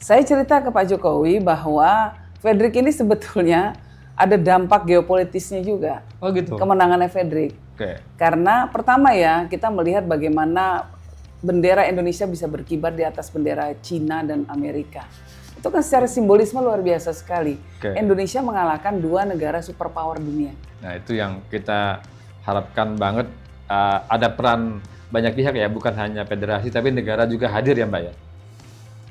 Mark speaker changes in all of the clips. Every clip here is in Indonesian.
Speaker 1: Saya cerita ke Pak Jokowi bahwa Fredrik ini sebetulnya ada dampak geopolitisnya juga.
Speaker 2: Oh gitu.
Speaker 1: Kemenangannya Fredrik.
Speaker 2: Oke.
Speaker 1: Karena pertama ya, kita melihat bagaimana bendera Indonesia bisa berkibar di atas bendera Cina dan Amerika. Itu kan secara simbolisme luar biasa sekali.
Speaker 2: Oke.
Speaker 1: Indonesia mengalahkan dua negara superpower dunia.
Speaker 2: Nah itu yang kita harapkan banget, ada peran banyak pihak ya, bukan hanya federasi tapi negara juga hadir ya Mbak ya.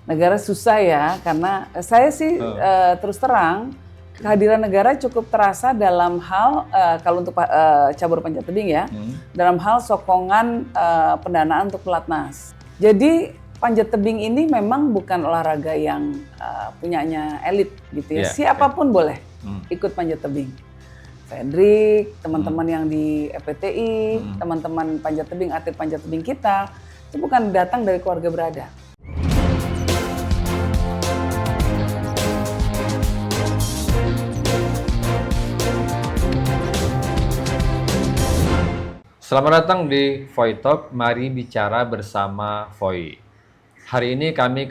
Speaker 1: Negara susah ya, karena saya sih terus terang kehadiran negara cukup terasa dalam hal kalau untuk cabur panjat tebing ya, dalam hal sokongan pendanaan untuk pelatnas. Jadi panjat tebing ini memang bukan olahraga yang punyanya elit gitu ya. Siapapun boleh ikut panjat tebing. Fredrik, teman-teman yang di FPTI, teman-teman panjat tebing, atlet panjat tebing kita, itu bukan datang dari keluarga berada.
Speaker 2: Selamat datang di Voi Talk, mari bicara bersama Voi. Hari ini kami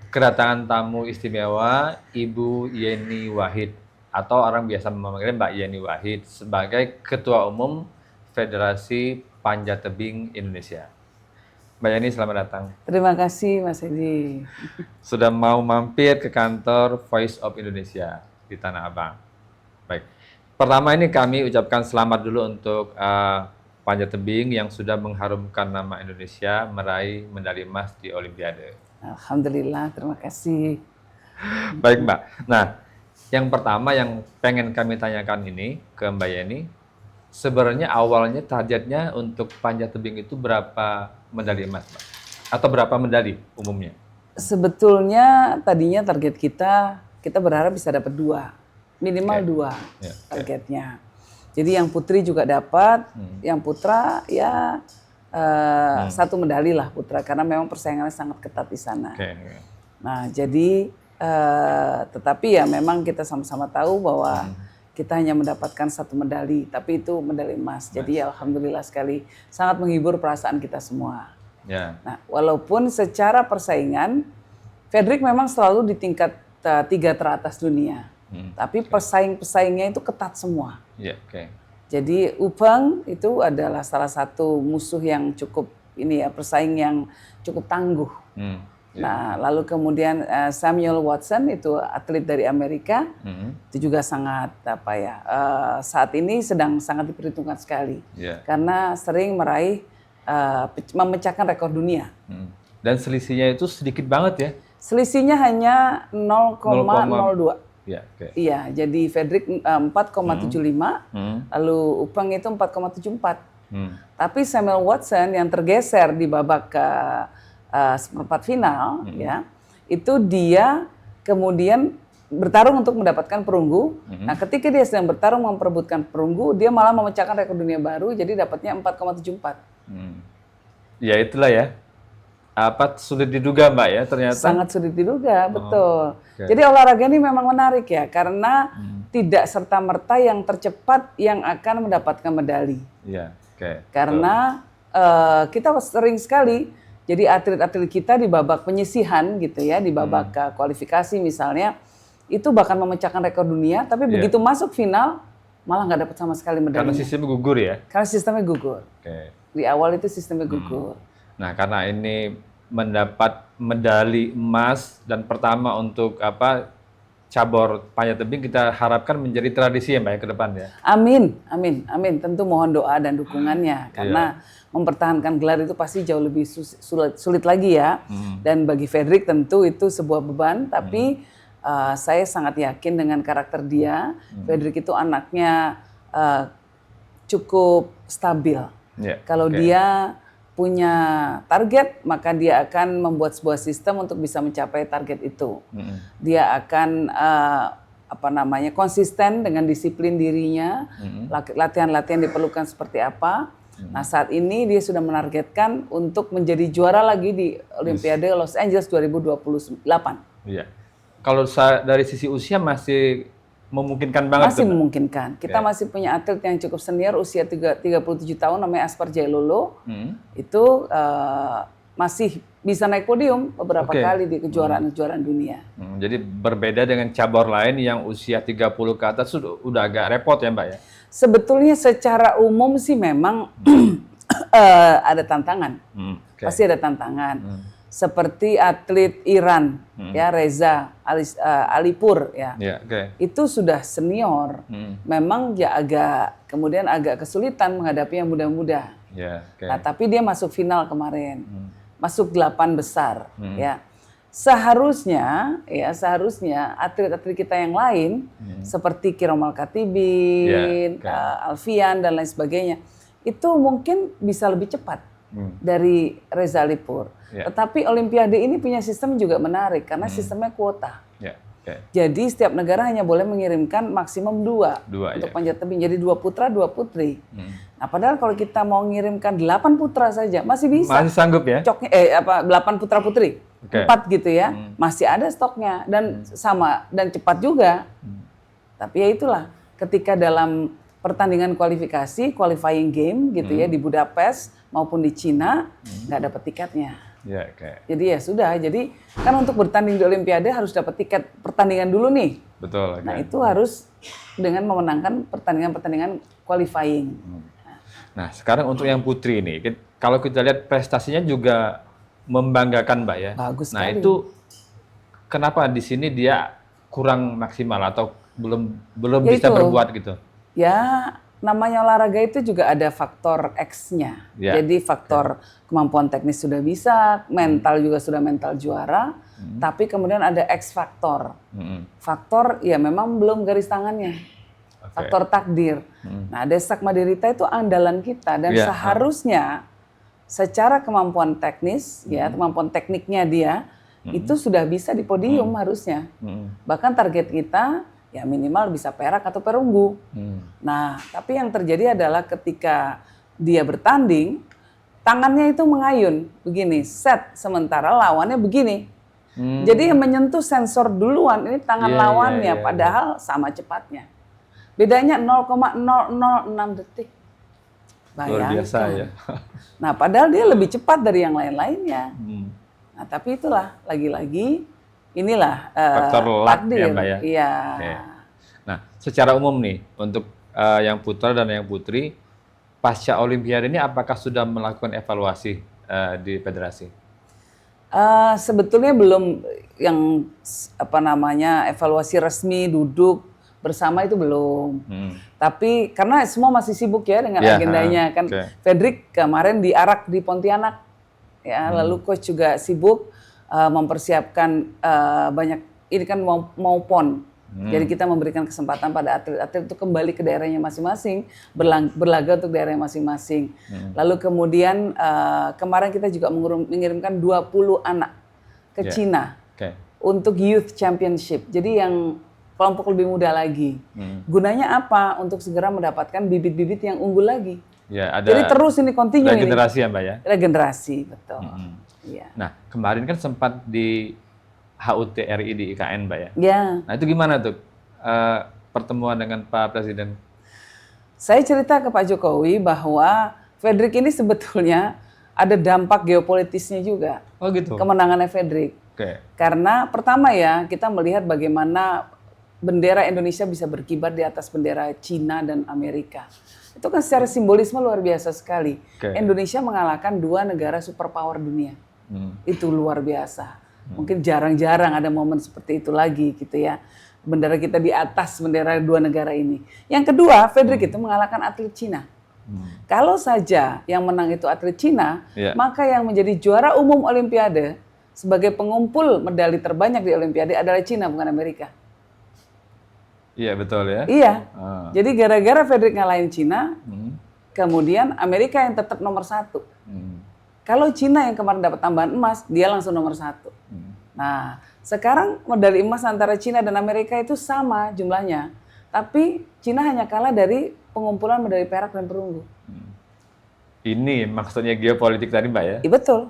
Speaker 2: kedatangan tamu istimewa Ibu Yeni Wahid, atau orang biasa memanggilnya Mbak Yeni Wahid sebagai Ketua Umum Federasi Panjat Tebing Indonesia. Mbak Yeni, selamat datang.
Speaker 1: Terima kasih Mas Edi.
Speaker 2: Sudah mau mampir ke kantor Voice of Indonesia di Tanah Abang. Baik, pertama ini kami ucapkan selamat dulu untuk panjat tebing yang sudah mengharumkan nama Indonesia meraih medali emas di Olimpiade.
Speaker 1: Alhamdulillah, terima kasih.
Speaker 2: Baik Mbak, nah yang pertama yang pengen kami tanyakan ini ke Mbak Yeni, sebenarnya awalnya targetnya untuk panjat tebing itu berapa medali emas Mbak? Atau berapa medali umumnya?
Speaker 1: Sebetulnya tadinya target kita berharap bisa dapat minimal 2 targetnya. Jadi yang putri juga dapat, yang putra ya 1 medali lah putra, karena memang persaingannya sangat ketat di sana. Nah jadi tetapi ya memang kita sama-sama tahu bahwa kita hanya mendapatkan 1 medali, tapi itu medali emas. Jadi ya alhamdulillah sekali, sangat menghibur perasaan kita semua. Nah walaupun secara persaingan, Fredrik memang selalu di tingkat 3 teratas dunia. Tapi pesaingnya itu ketat semua. Jadi Upang itu adalah salah satu musuh yang cukup pesaing yang cukup tangguh. Nah, lalu kemudian Samuel Watson itu atlet dari Amerika, itu juga sangat saat ini sedang sangat diperhitungkan sekali, karena sering meraih memecahkan rekor dunia.
Speaker 2: Dan selisihnya itu sedikit banget ya?
Speaker 1: Selisihnya hanya 0,02. Iya, jadi Fredrik 4,75, lalu Upang itu 4,74. Tapi Samuel Watson yang tergeser di babak ke seperempat final, ya, itu dia kemudian bertarung untuk mendapatkan perunggu. Nah, ketika dia sedang bertarung memperebutkan perunggu, dia malah memecahkan rekor dunia baru, jadi dapatnya 4,74.
Speaker 2: Ya itulah ya. Sulit diduga Mbak ya ternyata.
Speaker 1: Sangat sulit diduga, betul. Jadi olahraga ini memang menarik ya, karena tidak serta-merta yang tercepat yang akan mendapatkan medali. Karena kita sering sekali, jadi atlet-atlet kita di babak penyisihan gitu ya, di babak kualifikasi misalnya, itu bahkan memecahkan rekor dunia, tapi begitu masuk final malah nggak dapat sama sekali medali.
Speaker 2: Karena sistemnya gugur ya?
Speaker 1: Karena sistemnya gugur. Di awal itu sistemnya gugur.
Speaker 2: Nah, karena ini mendapat medali emas dan pertama untuk cabur panjat tebing, kita harapkan menjadi tradisi ya Mbak ya ke depan ya.
Speaker 1: Amin, amin, amin. Tentu mohon doa dan dukungannya, karena mempertahankan gelar itu pasti jauh lebih sulit lagi ya. Dan bagi Fredrik tentu itu sebuah beban, tapi saya sangat yakin dengan karakter dia. Fredrik itu anaknya cukup stabil. Kalau dia punya target, maka dia akan membuat sebuah sistem untuk bisa mencapai target itu. Dia akan konsisten dengan disiplin dirinya, latihan-latihan diperlukan seperti apa. Nah, saat ini dia sudah menargetkan untuk menjadi juara lagi di Olimpiade Los Angeles 2028.
Speaker 2: Kalau dari sisi usia masih memungkinkan banget?
Speaker 1: Masih memungkinkan. Kita masih punya atlet yang cukup senior, usia 37 tahun, namanya Aspar Jailolo. Itu masih bisa naik podium beberapa kali di kejuaraan-kejuaraan dunia.
Speaker 2: Jadi berbeda dengan cabur lain yang usia 30 ke atas udah agak repot ya Mbak ya?
Speaker 1: Sebetulnya secara umum sih memang ada tantangan. Pasti ada tantangan. Seperti atlet Iran ya Reza Alipur ya. Itu sudah senior. Memang ya kemudian agak kesulitan menghadapi yang muda-muda. Nah, tapi dia masuk final kemarin. Masuk 8 besar ya. Seharusnya atlet-atlet kita yang lain seperti Kiromal Katibin, Alfian dan lain sebagainya itu mungkin bisa lebih cepat dari Reza Alipur. Tetapi Olimpiade ini punya sistem juga menarik karena sistemnya kuota. Jadi setiap negara hanya boleh mengirimkan maksimum 2 untuk panjat tebing. Jadi 2 putra, 2 putri. Nah, padahal kalau kita mau mengirimkan 8 putra saja masih bisa.
Speaker 2: Masih sanggup ya?
Speaker 1: 8 putra putri. 4 gitu ya. Masih ada stoknya dan cepat juga. Tapi ya itulah, ketika dalam pertandingan kualifikasi, qualifying game gitu ya di Budapest maupun di Cina nggak dapat tiketnya. Jadi ya sudah. Jadi kan untuk bertanding di Olimpiade harus dapat tiket pertandingan dulu nih.
Speaker 2: Betul.
Speaker 1: Nah itu harus dengan memenangkan pertandingan qualifying.
Speaker 2: Nah sekarang untuk yang putri ini, kalau kita lihat prestasinya juga membanggakan Mbak ya.
Speaker 1: Bagus
Speaker 2: nah
Speaker 1: sekali.
Speaker 2: Itu kenapa di sini dia kurang maksimal atau belum
Speaker 1: ya
Speaker 2: bisa
Speaker 1: itu.
Speaker 2: berbuat gitu?
Speaker 1: Ya namanya olahraga itu juga ada faktor X-nya. Jadi faktor kemampuan teknis sudah bisa, mental juga sudah mental juara, tapi kemudian ada X faktor. Faktor ya memang belum garis tangannya. Faktor takdir. Nah, Desak Madirita itu andalan kita dan seharusnya secara kemampuan teknis ya, kemampuan tekniknya dia itu sudah bisa di podium harusnya. Bahkan target kita ya minimal bisa perak atau perunggu. Nah, tapi yang terjadi adalah ketika dia bertanding, tangannya itu mengayun, begini, set, sementara lawannya begini. Jadi yang menyentuh sensor duluan, ini tangan lawannya, padahal sama cepatnya. Bedanya 0,006 detik. Bayangkan.
Speaker 2: Luar biasa ya.
Speaker 1: Nah, padahal dia lebih cepat dari yang lain-lainnya. Nah, tapi itulah, lagi-lagi, inilah
Speaker 2: faktor luck
Speaker 1: takdir.
Speaker 2: Ya Mbak ya?
Speaker 1: Iya.
Speaker 2: Nah, secara umum nih, untuk yang putra dan yang putri, pasca Olimpiade ini apakah sudah melakukan evaluasi di federasi?
Speaker 1: Sebetulnya belum yang evaluasi resmi duduk bersama itu belum. Tapi karena semua masih sibuk ya dengan agendanya kan. Fedrik kemarin diarak di Pontianak, ya lalu coach juga sibuk mempersiapkan banyak, ini kan mau PON. Jadi kita memberikan kesempatan pada atlet-atlet itu kembali ke daerahnya masing-masing, berlaga untuk daerahnya masing-masing. Lalu kemudian kemarin kita juga mengirimkan 20 anak ke Cina untuk Youth Championship. Jadi yang kelompok lebih muda lagi. Gunanya apa? Untuk segera mendapatkan bibit-bibit yang unggul lagi.
Speaker 2: Ya, ada
Speaker 1: jadi terus ini continue ini.
Speaker 2: Regenerasi ya Mbak ya?
Speaker 1: Regenerasi, betul. Ya.
Speaker 2: Nah, kemarin kan sempat di HUT RI di IKN Mbak ya?
Speaker 1: Ya.
Speaker 2: Nah itu gimana tuh pertemuan dengan Pak Presiden?
Speaker 1: Saya cerita ke Pak Jokowi bahwa Fedrik ini sebetulnya ada dampak geopolitisnya juga.
Speaker 2: Oh gitu?
Speaker 1: Kemenangannya Fedrik. Karena pertama ya, kita melihat bagaimana bendera Indonesia bisa berkibar di atas bendera Cina dan Amerika. Itu kan secara simbolisme luar biasa sekali. Indonesia mengalahkan 2 negara superpower dunia. Itu luar biasa. Mungkin jarang-jarang ada momen seperti itu lagi gitu ya. Bendera kita di atas bendera 2 negara ini. Yang kedua, Fedrik itu mengalahkan atlet Cina. Kalau saja yang menang itu atlet Cina, maka yang menjadi juara umum Olimpiade sebagai pengumpul medali terbanyak di Olimpiade adalah Cina, bukan Amerika.
Speaker 2: Iya, betul ya.
Speaker 1: Iya. Jadi gara-gara Fedrik ngalahin Cina, kemudian Amerika yang tetap nomor 1. Kalau Cina yang kemarin dapat tambahan emas, dia langsung nomor 1. Nah, sekarang medali emas antara Cina dan Amerika itu sama jumlahnya. Tapi Cina hanya kalah dari pengumpulan medali perak dan perunggu.
Speaker 2: Ini maksudnya geopolitik tadi Mbak ya?
Speaker 1: Iya betul.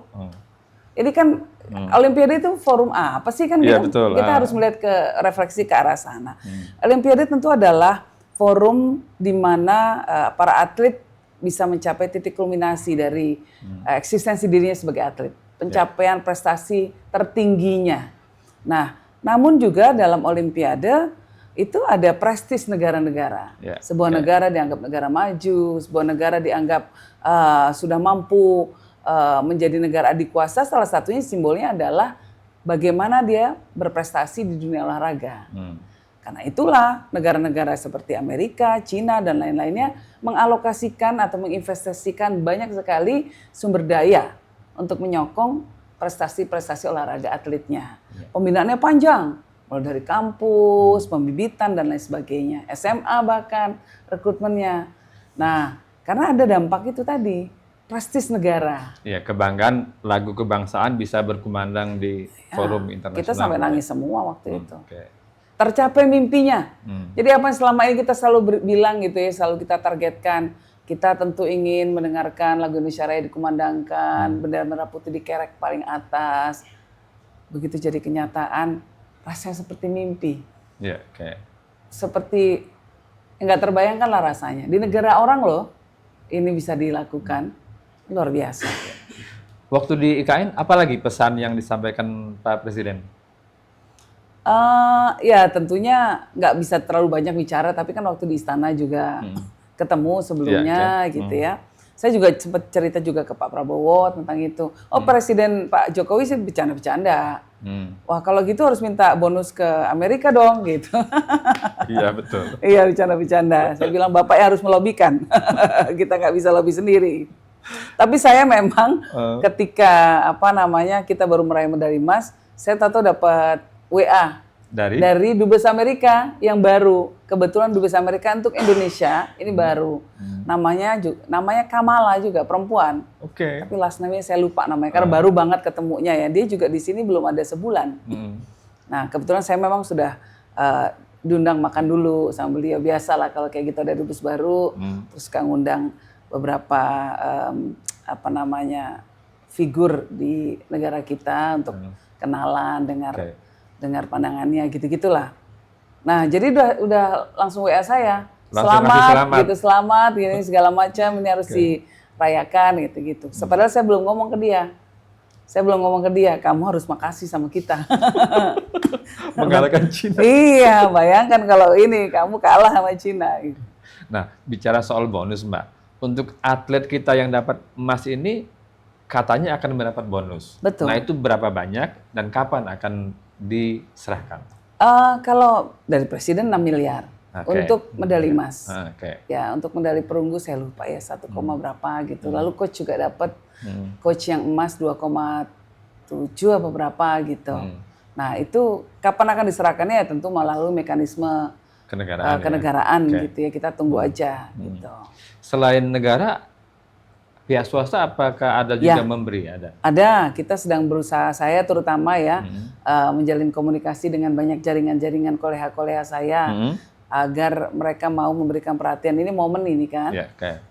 Speaker 1: Ini kan Olimpiade itu forum apa sih kan?
Speaker 2: Ya,
Speaker 1: kita harus melihat ke refleksi ke arah sana. Olimpiade tentu adalah forum di mana para atlet bisa mencapai titik kulminasi dari eksistensi dirinya sebagai atlet. pencapaian prestasi tertingginya. Nah, namun juga dalam Olimpiade itu ada prestis negara-negara. Sebuah negara dianggap negara maju, sebuah negara dianggap sudah mampu menjadi negara adikuasa. Salah satunya simbolnya adalah bagaimana dia berprestasi di dunia olahraga. Karena itulah negara-negara seperti Amerika, Cina, dan lain-lainnya mengalokasikan atau menginvestasikan banyak sekali sumber daya untuk menyokong prestasi-prestasi olahraga atletnya. Pembinaannya panjang, mulai dari kampus, pembibitan, dan lain sebagainya. SMA bahkan, rekrutmennya. Nah, karena ada dampak itu tadi, prestis negara.
Speaker 2: Ya, kebanggaan lagu kebangsaan bisa berkumandang di forum internasional.
Speaker 1: Kita sampai nangis semua waktu itu. Tercapai mimpinya. Jadi apa yang selama ini kita selalu bilang gitu ya, selalu kita targetkan, kita tentu ingin mendengarkan lagu Indonesia Raya dikumandangkan, bendera merah putih dikerek paling atas. Begitu jadi kenyataan, rasanya seperti mimpi. Seperti nggak terbayangkan lah rasanya. Di negara orang loh, ini bisa dilakukan, luar biasa.
Speaker 2: Waktu di IKN, apa lagi pesan yang disampaikan Pak Presiden?
Speaker 1: Ya tentunya nggak bisa terlalu banyak bicara, tapi kan waktu di istana juga ketemu sebelumnya gitu ya. Saya juga sempat cerita juga ke Pak Prabowo tentang itu. Presiden Pak Jokowi sih bercanda-bercanda. Wah kalau gitu harus minta bonus ke Amerika dong gitu.
Speaker 2: Iya betul.
Speaker 1: Iya bercanda-bercanda. Saya bilang Bapak ya harus melobikan. Kita nggak bisa lobby sendiri. Tapi saya memang ketika kita baru meraih medali emas, saya tahu dapat WA dari Dubes Amerika yang baru. Kebetulan Dubes Amerika untuk Indonesia ini baru. Namanya Kamala juga, perempuan. Tapi last name-nya saya lupa namanya karena baru banget ketemunya ya. Dia juga di sini belum ada sebulan. Nah, kebetulan saya memang sudah diundang makan dulu sama beliau. Biasalah kalau kayak gitu ada dubes baru, terus kan ngundang beberapa figur di negara kita untuk kenalan, dengar pandangannya gitu-gitulah. Nah, jadi udah langsung WA saya. Selamat gitu, selamat gini segala macam, ini harus dirayakan gitu-gitu. Padahal saya belum ngomong ke dia. Kamu harus makasih sama kita.
Speaker 2: Mengalahkan Cina.
Speaker 1: Iya, bayangkan kalau ini kamu kalah sama Cina.
Speaker 2: Nah, bicara soal bonus, Mbak. Untuk atlet kita yang dapat emas ini katanya akan mendapat bonus.
Speaker 1: Betul.
Speaker 2: Nah, itu berapa banyak dan kapan akan diserahkan?
Speaker 1: Kalau dari Presiden 6 miliar untuk medali emas. Ya, untuk medali perunggu saya lupa ya 1, berapa gitu. Lalu coach juga dapat coach yang emas 2,7 apa berapa gitu. Nah, itu kapan akan diserahkannya ya tentu melalui mekanisme kenegaraan gitu ya. Kita tunggu aja gitu.
Speaker 2: Selain negara, pihak swasta apakah ada juga memberi?
Speaker 1: Ada, kita sedang berusaha, saya terutama ya, menjalin komunikasi dengan banyak jaringan-jaringan kolega-kolega saya, agar mereka mau memberikan perhatian, ini momen ini kan,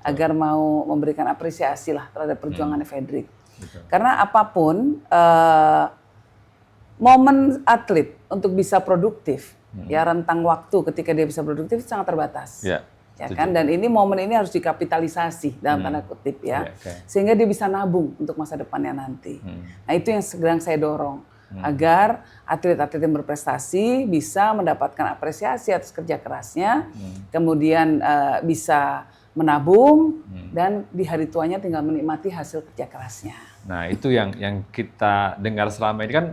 Speaker 1: agar mau memberikan apresiasi lah terhadap perjuangan Fredrik. Karena apapun, momen atlet untuk bisa produktif, ya rentang waktu ketika dia bisa produktif sangat terbatas. Ya kan, dan ini momen ini harus dikapitalisasi dalam tanda kutip ya, sehingga dia bisa nabung untuk masa depannya nanti. Nah itu yang sedang saya dorong, agar atlet-atlet yang berprestasi bisa mendapatkan apresiasi atas kerja kerasnya, kemudian bisa menabung dan di hari tuanya tinggal menikmati hasil kerja kerasnya.
Speaker 2: Nah itu yang kita dengar selama ini kan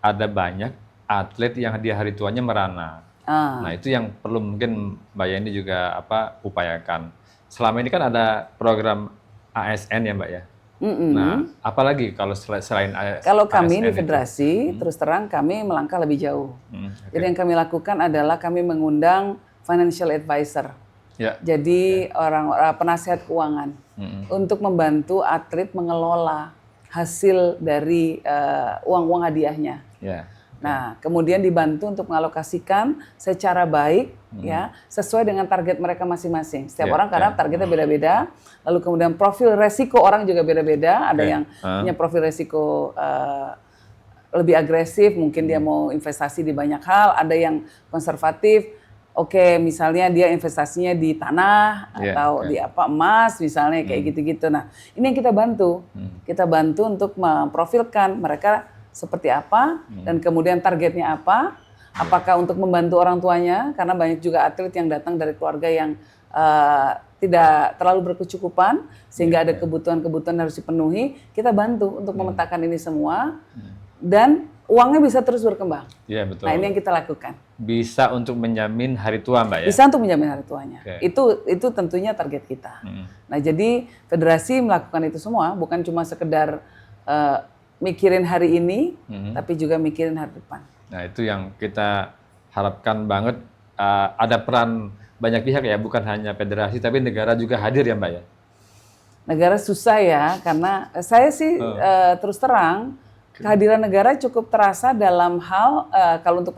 Speaker 2: ada banyak atlet yang di hari tuanya merana. Nah itu yang perlu mungkin Mbak Yani juga upayakan. Selama ini kan ada program ASN ya Mbak ya. Nah apalagi kalau selain
Speaker 1: kalau kami
Speaker 2: ASN
Speaker 1: di federasi terus terang kami melangkah lebih jauh. Jadi yang kami lakukan adalah kami mengundang financial advisor. Jadi orang penasihat keuangan untuk membantu atlet mengelola hasil dari uang-uang hadiahnya. Nah, kemudian dibantu untuk mengalokasikan secara baik ya, sesuai dengan target mereka masing-masing. Setiap orang karena targetnya beda-beda. Lalu kemudian profil resiko orang juga beda-beda. Ada yang punya profil resiko lebih agresif, mungkin dia mau investasi di banyak hal, ada yang konservatif. Oke, misalnya dia investasinya di tanah atau di emas misalnya kayak gitu-gitu. Nah, ini yang kita bantu. Kita bantu untuk memprofilkan mereka seperti apa dan kemudian targetnya apa. Apakah untuk membantu orang tuanya, karena banyak juga atlet yang datang dari keluarga yang tidak terlalu berkecukupan sehingga ada kebutuhan-kebutuhan harus dipenuhi. Kita bantu untuk memetakan ini semua dan uangnya bisa terus berkembang.
Speaker 2: Iya, betul.
Speaker 1: Nah, ini yang kita lakukan.
Speaker 2: Bisa untuk menjamin hari tua, Mbak ya?
Speaker 1: Bisa untuk menjamin hari tuanya. Itu tentunya target kita. Nah, jadi federasi melakukan itu semua, bukan cuma sekedar mikirin hari ini, tapi juga mikirin hari depan.
Speaker 2: Nah, itu yang kita harapkan banget, ada peran banyak pihak ya, bukan hanya federasi, tapi negara juga hadir ya, Mbak ya?
Speaker 1: Negara susah ya, karena saya sih terus terang, kehadiran negara cukup terasa dalam hal kalau untuk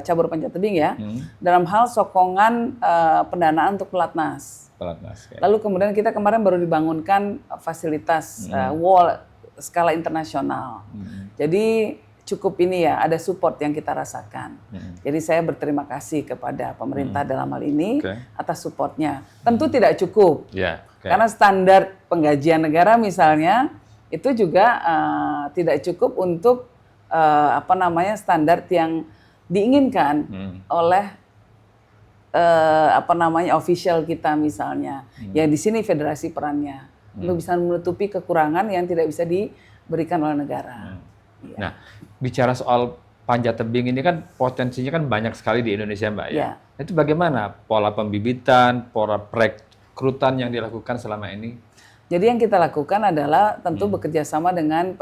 Speaker 1: cabur panjat tebing ya, dalam hal sokongan pendanaan untuk pelatnas. Lalu kemudian kita kemarin baru dibangunkan fasilitas wall skala internasional. Jadi cukup ini ya, ada support yang kita rasakan. Jadi saya berterima kasih kepada pemerintah dalam hal ini atas supportnya. Tentu tidak cukup, karena standar penggajian negara misalnya itu juga tidak cukup untuk standar yang diinginkan oleh official kita misalnya. Ya di sini federasi perannya untuk bisa menutupi kekurangan yang tidak bisa diberikan oleh negara.
Speaker 2: Nah, bicara soal panjat tebing ini kan potensinya kan banyak sekali di Indonesia, Mbak ya. Itu bagaimana pola pembibitan, pola perekrutan yang dilakukan selama ini?
Speaker 1: Jadi yang kita lakukan adalah tentu bekerja sama dengan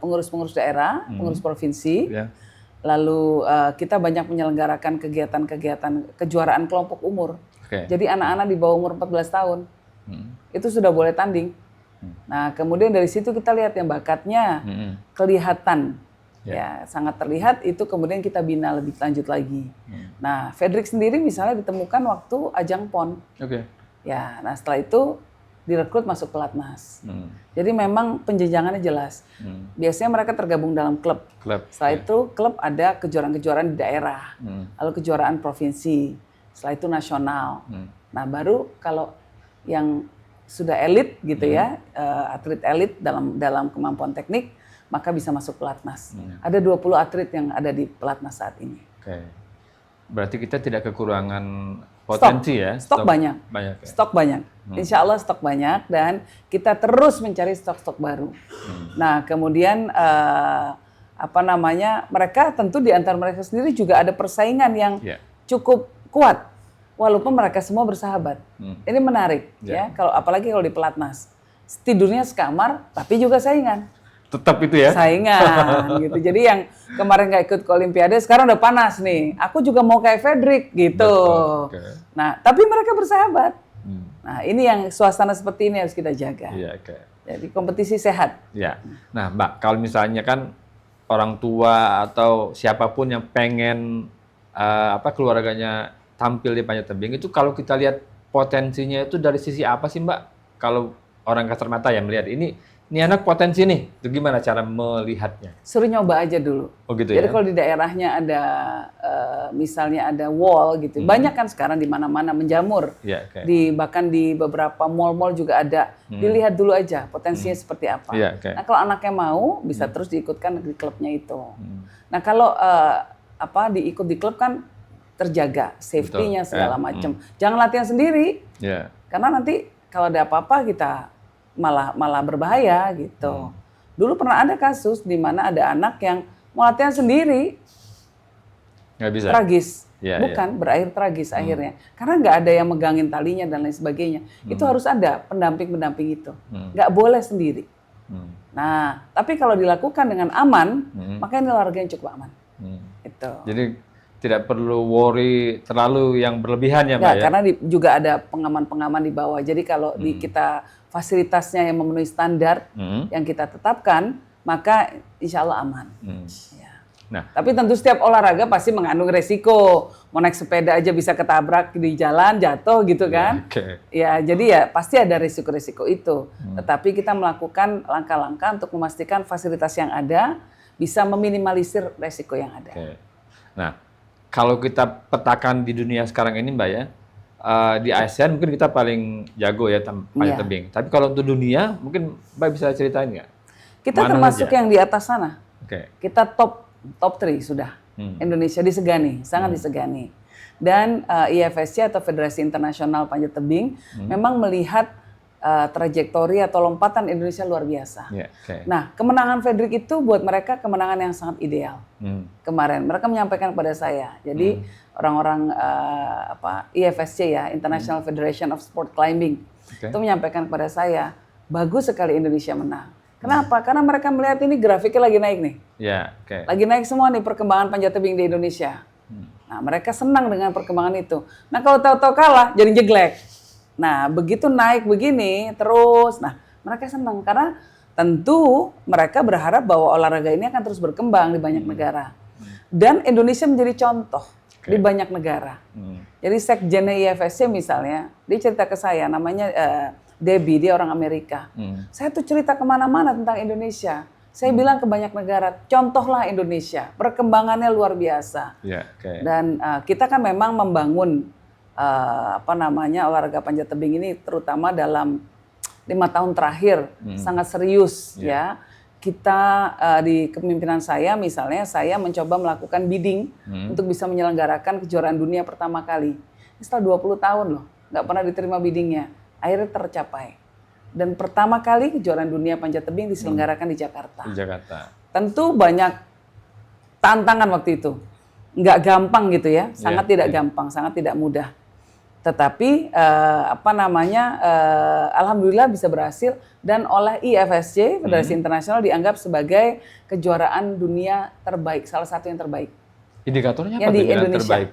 Speaker 1: pengurus-pengurus daerah, pengurus provinsi. Lalu kita banyak menyelenggarakan kegiatan-kegiatan kejuaraan kelompok umur. Jadi anak-anak di bawah umur 14 tahun itu sudah boleh tanding. Nah, kemudian dari situ kita lihat yang bakatnya kelihatan, ya sangat terlihat, itu kemudian kita bina lebih lanjut lagi. Nah, Fredrik sendiri misalnya ditemukan waktu ajang PON. Ya, nah setelah itu direkrut masuk pelatnas. Jadi memang penjenjangannya jelas. Biasanya mereka tergabung dalam klub. Setelah itu klub ada kejuaraan-kejuaraan di daerah, lalu kejuaraan provinsi, setelah itu nasional. Nah baru kalau yang sudah elit gitu ya, atlet elit dalam kemampuan teknik, maka bisa masuk pelatnas. Ada 20 atlet yang ada di pelatnas saat ini.
Speaker 2: Berarti kita tidak kekurangan potensi ya?
Speaker 1: Stok banyak. Stok banyak. Insya Allah stok banyak dan kita terus mencari stok-stok baru. Nah kemudian mereka tentu di antara mereka sendiri juga ada persaingan yang cukup kuat. Walaupun mereka semua bersahabat. Ini menarik ya. Apalagi kalau di pelatnas. Tidurnya sekamar tapi juga saingan.
Speaker 2: Tetap itu ya?
Speaker 1: Saingan gitu. Jadi yang kemarin nggak ikut ke Olimpiade, sekarang udah panas nih. Aku juga mau kayak Fredrik gitu. Nah, tapi mereka bersahabat. Nah, ini yang suasana seperti ini harus kita jaga. Jadi kompetisi sehat. Nah,
Speaker 2: Mbak, kalau misalnya kan orang tua atau siapapun yang pengen keluarganya tampil di panjat tebing, itu kalau kita lihat potensinya itu dari sisi apa sih, Mbak? Kalau orang kasat mata ya melihat ini anak potensi nih, itu gimana cara melihatnya?
Speaker 1: Suruh nyoba aja dulu. Jadi kalau di daerahnya ada, misalnya ada wall gitu, banyak kan sekarang di mana-mana menjamur. Bahkan di beberapa mall-mall juga ada. Dilihat dulu aja potensinya seperti apa. Nah kalau anaknya mau, bisa terus diikutkan di klubnya itu. Nah kalau diikut di klub kan terjaga, safety-nya segala macam. Jangan latihan sendiri, karena nanti kalau ada apa-apa kita malah berbahaya gitu. Dulu pernah ada kasus di mana ada anak yang mau latihan sendiri,
Speaker 2: nggak bisa.
Speaker 1: Tragis, berakhir tragis akhirnya, karena nggak ada yang megangin talinya dan lain sebagainya. Itu harus ada pendamping itu, nggak boleh sendiri. Nah, tapi kalau dilakukan dengan aman, maka ini olahraga yang cukup aman. Itu.
Speaker 2: Jadi tidak perlu worry terlalu yang berlebihan ya, Mbak ya?
Speaker 1: Karena juga ada pengaman-pengaman di bawah. Jadi kalau di kita fasilitasnya yang memenuhi standar yang kita tetapkan, maka insya Allah aman. Nah, tapi tentu setiap olahraga pasti mengandung resiko. Mau naik sepeda aja bisa ketabrak di jalan, jatuh gitu kan. Ya, jadi ya pasti ada resiko-resiko itu. Tetapi kita melakukan langkah-langkah untuk memastikan fasilitas yang ada bisa meminimalisir resiko yang ada.
Speaker 2: Nah, kalau kita petakan di dunia sekarang ini Mbak ya, di ASEAN mungkin kita paling jago ya panjat
Speaker 1: Iya.
Speaker 2: tebing. Tapi kalau untuk dunia mungkin Mbak bisa ceritain nggak?
Speaker 1: Kita
Speaker 2: Mana
Speaker 1: termasuk
Speaker 2: saja?
Speaker 1: yang di atas sana.
Speaker 2: Oke.
Speaker 1: Kita top 3 sudah. Indonesia disegani, sangat disegani. Dan IFSC atau Federasi Internasional Panjat Tebing memang melihat trajektori atau lompatan Indonesia luar biasa.
Speaker 2: Ya, oke.
Speaker 1: Nah, kemenangan Fredrik itu buat mereka kemenangan yang sangat ideal. Kemarin mereka menyampaikan kepada saya. Jadi orang-orang IFSC ya, International Federation of Sport Climbing,
Speaker 2: Oke.
Speaker 1: itu menyampaikan kepada saya, bagus sekali Indonesia menang. Kenapa? Karena mereka melihat ini grafiknya lagi naik nih.
Speaker 2: Ya, oke.
Speaker 1: Lagi naik semua nih perkembangan panjat tebing di Indonesia. Nah, mereka senang dengan perkembangan itu. Nah, kalau tahu-tahu kalah, jadi jeglek. Nah, begitu naik begini terus, nah mereka senang karena tentu mereka berharap bahwa olahraga ini akan terus berkembang di banyak negara. Dan Indonesia menjadi contoh di banyak negara. Jadi Sekjen IFSC misalnya, dia cerita ke saya, namanya Debbie, dia orang Amerika. Saya tuh cerita kemana-mana tentang Indonesia. Saya bilang ke banyak negara, contohlah Indonesia, perkembangannya luar biasa.
Speaker 2: Ya, oke.
Speaker 1: Dan kita kan memang membangun olahraga panjat tebing ini terutama dalam 5 tahun terakhir sangat serius ya. Kita di kepemimpinan saya misalnya saya mencoba melakukan bidding untuk bisa menyelenggarakan kejuaraan dunia pertama kali. Setelah 20 tahun loh, nggak pernah diterima biddingnya. Akhirnya tercapai. Dan pertama kali kejuaraan dunia panjat tebing diselenggarakan di Jakarta.
Speaker 2: Di Jakarta.
Speaker 1: Tentu banyak tantangan waktu itu. Nggak gampang gitu ya, sangat tidak gampang, sangat tidak mudah. Tetapi alhamdulillah bisa berhasil dan oleh IFSC Federasi Internasional dianggap sebagai kejuaraan dunia terbaik, salah satu yang terbaik.
Speaker 2: Indikatornya
Speaker 1: Yang
Speaker 2: apa
Speaker 1: di
Speaker 2: tuh yang
Speaker 1: Indonesia.
Speaker 2: terbaik?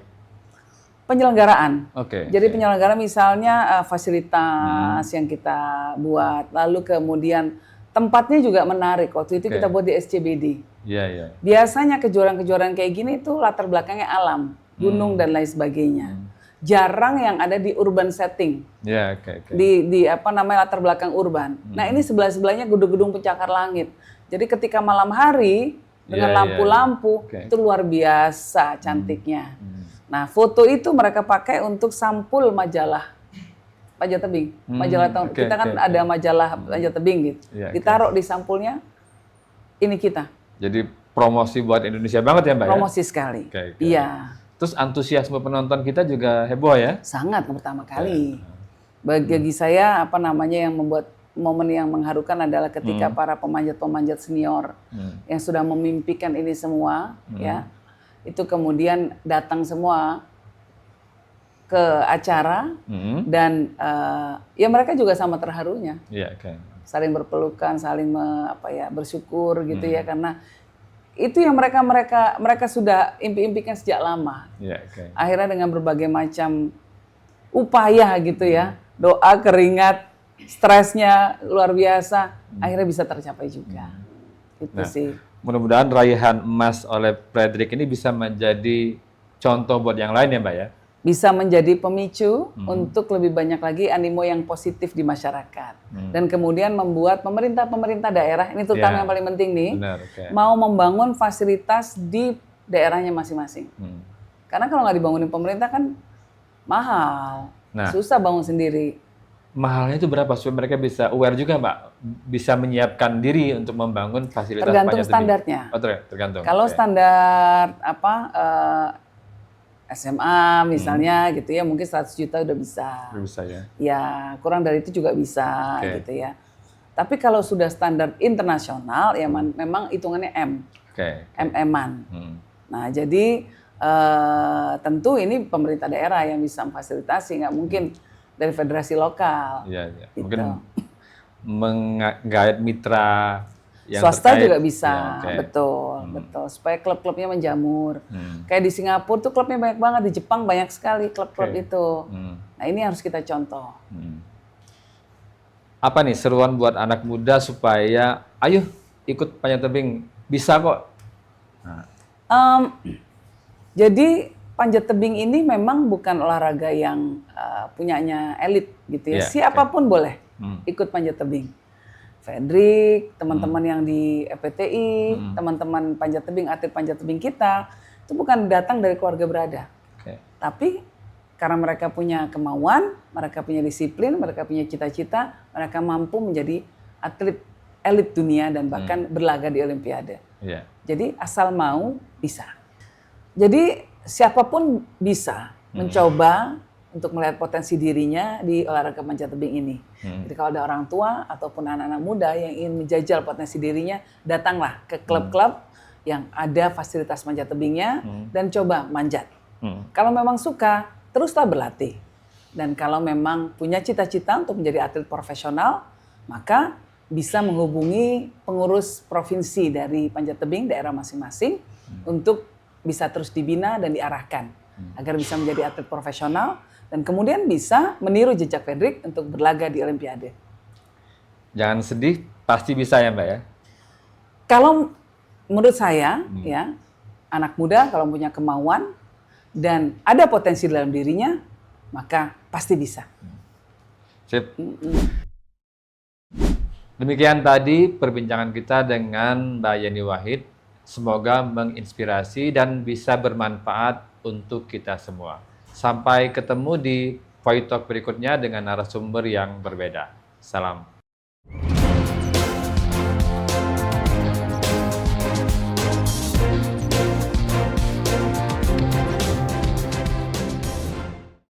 Speaker 1: Penyelenggaraan.
Speaker 2: Oke.
Speaker 1: Jadi penyelenggara misalnya fasilitas yang kita buat, lalu kemudian tempatnya juga menarik. Waktu itu kita buat di SCBD.
Speaker 2: Iya, iya.
Speaker 1: Biasanya kejuaraan-kejuaraan kayak gini itu latar belakangnya alam, gunung dan lain sebagainya. Jarang yang ada di urban setting.
Speaker 2: Ya, oke.
Speaker 1: Di latar belakang urban. Nah, ini sebelah-sebelahnya gedung-gedung pencakar langit. Jadi ketika malam hari dengan lampu-lampu itu luar biasa cantiknya. Nah, foto itu mereka pakai untuk sampul majalah panjat tebing. Majalah kita kan ada majalah panjat tebing gitu. Ditaruh di sampulnya ini kita.
Speaker 2: Jadi promosi buat Indonesia banget ya, Mbak?
Speaker 1: Promosi sekali. Iya.
Speaker 2: Terus antusiasme penonton kita juga heboh ya?
Speaker 1: Sangat pertama kali. Bagi saya yang membuat momen yang mengharukan adalah ketika para pemanjat-pemanjat senior yang sudah memimpikan ini semua, ya, itu kemudian datang semua ke acara dan ya mereka juga sama terharunya.
Speaker 2: Iya, oke.
Speaker 1: Saling berpelukan, saling bersyukur gitu ya karena itu yang mereka sudah impikan sejak lama.
Speaker 2: Iya, oke.
Speaker 1: Akhirnya dengan berbagai macam upaya gitu ya, doa, keringat, stresnya luar biasa, akhirnya bisa tercapai juga. Itu sih.
Speaker 2: Mudah-mudahan raihan emas oleh Fredrik ini bisa menjadi contoh buat yang lain ya, Mbak ya?
Speaker 1: Bisa menjadi pemicu untuk lebih banyak lagi animo yang positif di masyarakat. Dan kemudian membuat pemerintah daerah, ini terutama yang paling penting nih, mau membangun fasilitas di daerahnya masing-masing. Karena kalau nggak dibangunin pemerintah kan mahal, susah bangun sendiri.
Speaker 2: Mahalnya itu berapa? Supaya mereka bisa aware juga, Mbak? Bisa menyiapkan diri untuk membangun fasilitas
Speaker 1: tergantung standarnya.
Speaker 2: Oh, tergantung.
Speaker 1: Kalau standar SMA misalnya gitu ya, mungkin 100 juta udah bisa.
Speaker 2: Bisa ya.
Speaker 1: Ya, kurang dari itu juga bisa gitu ya. Tapi kalau sudah standar internasional ya memang hitungannya M. MM-an. Nah, jadi tentu ini pemerintah daerah yang bisa memfasilitasi, nggak mungkin dari federasi lokal.
Speaker 2: Iya, iya.
Speaker 1: Gitu.
Speaker 2: Mungkin menggait mitra yang
Speaker 1: swasta
Speaker 2: terkait,
Speaker 1: juga bisa,
Speaker 2: ya,
Speaker 1: betul. Supaya klub-klubnya menjamur. Kayak di Singapura tuh klubnya banyak banget, di Jepang banyak sekali klub-klub itu. Nah ini harus kita contoh.
Speaker 2: Apa nih seruan buat anak muda supaya, ayo ikut panjat tebing, bisa kok.
Speaker 1: Jadi panjat tebing ini memang bukan olahraga yang punyanya elit gitu ya. Siapapun boleh ikut panjat tebing. Fredrik, teman-teman yang di FPTI, teman-teman panjat tebing, atlet panjat tebing kita, itu bukan datang dari keluarga berada. Tapi karena mereka punya kemauan, mereka punya disiplin, mereka punya cita-cita, mereka mampu menjadi atlet elit dunia dan bahkan berlaga di Olimpiade. Jadi asal mau bisa. Jadi siapapun bisa mencoba untuk melihat potensi dirinya di olahraga panjat tebing ini. Jadi kalau ada orang tua ataupun anak-anak muda yang ingin menjajal potensi dirinya, datanglah ke klub-klub yang ada fasilitas panjat tebingnya dan coba manjat. Kalau memang suka, teruslah berlatih. Dan kalau memang punya cita-cita untuk menjadi atlet profesional, maka bisa menghubungi pengurus provinsi dari panjat tebing daerah masing-masing untuk bisa terus dibina dan diarahkan agar bisa menjadi atlet profesional dan kemudian bisa meniru jejak Fredrik untuk berlaga di Olimpiade.
Speaker 2: Jangan sedih, pasti bisa ya Mbak ya?
Speaker 1: Kalau menurut saya ya, anak muda kalau punya kemauan dan ada potensi dalam dirinya, maka pasti bisa.
Speaker 2: Sip. Demikian tadi perbincangan kita dengan Mbak Yeni Wahid. Semoga menginspirasi dan bisa bermanfaat untuk kita semua. Sampai ketemu di Voice Talk berikutnya dengan narasumber yang berbeda. Salam.